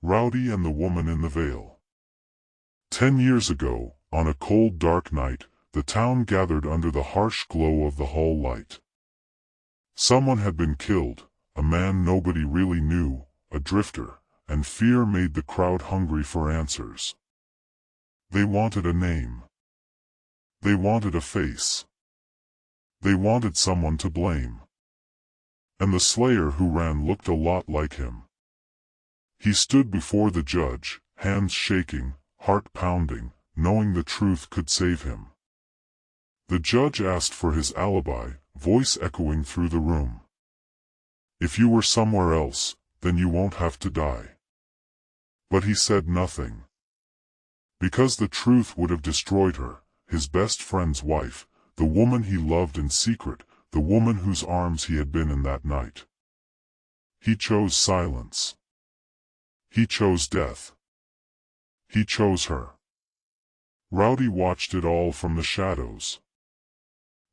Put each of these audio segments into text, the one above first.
Rowdy and the Woman in the Veil. 10 years ago, on a cold dark night, the town gathered under the harsh glow of the hall light. Someone had been killed, a man nobody really knew, a drifter, and fear made the crowd hungry for answers. They wanted a name. They wanted a face. They wanted someone to blame. And the slayer who ran looked a lot like him. He stood before the judge, hands shaking, heart pounding, knowing the truth could save him. The judge asked for his alibi, voice echoing through the room. "If you were somewhere else, then you won't have to die." But he said nothing. Because the truth would have destroyed her, his best friend's wife, the woman he loved in secret, the woman whose arms he had been in that night. He chose silence. He chose death. He chose her. Rowdy watched it all from the shadows.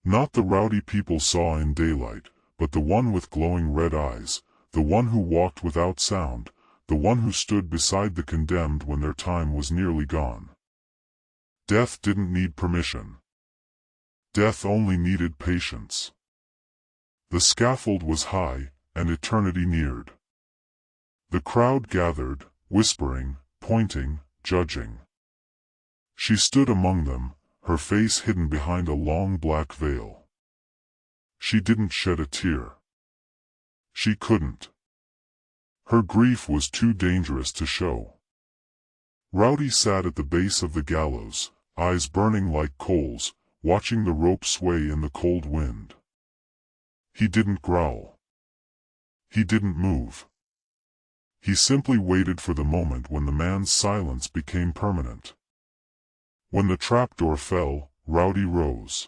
Not the Rowdy people saw in daylight, but the one with glowing red eyes, the one who walked without sound, the one who stood beside the condemned when their time was nearly gone. Death didn't need permission. Death only needed patience. The scaffold was high, and eternity neared. The crowd gathered, whispering, pointing, judging. She stood among them, her face hidden behind a long black veil. She didn't shed a tear. She couldn't. Her grief was too dangerous to show. Rowdy sat at the base of the gallows, eyes burning like coals, watching the rope sway in the cold wind. He didn't growl. He didn't move. He simply waited for the moment when the man's silence became permanent. When the trapdoor fell, Rowdy rose.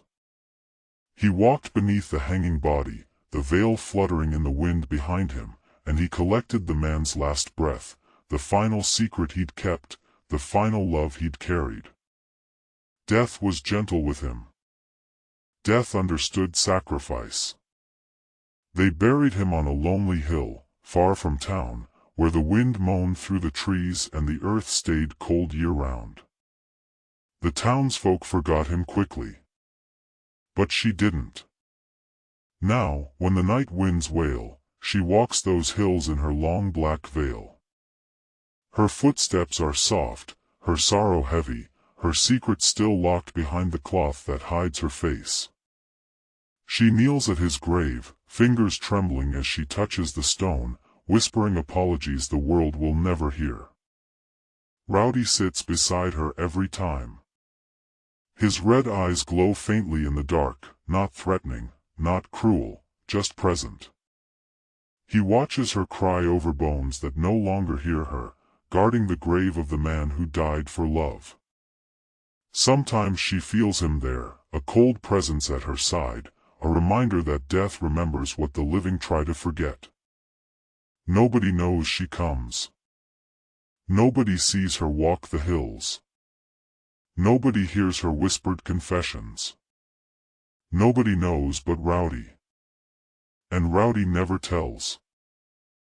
He walked beneath the hanging body, the veil fluttering in the wind behind him, and he collected the man's last breath, the final secret he'd kept, the final love he'd carried. Death was gentle with him. Death understood sacrifice. They buried him on a lonely hill, far from town, where the wind moaned through the trees and the earth stayed cold year-round. The townsfolk forgot him quickly. But she didn't. Now, when the night winds wail, she walks those hills in her long black veil. Her footsteps are soft, her sorrow heavy, her secret still locked behind the cloth that hides her face. She kneels at his grave, fingers trembling as she touches the stone, whispering apologies the world will never hear. Rowdy sits beside her every time. His red eyes glow faintly in the dark, not threatening, not cruel, just present. He watches her cry over bones that no longer hear her, guarding the grave of the man who died for love. Sometimes she feels him there, a cold presence at her side, a reminder that death remembers what the living try to forget. Nobody knows she comes. Nobody sees her walk the hills. Nobody hears her whispered confessions. Nobody knows but Rowdy. And Rowdy never tells.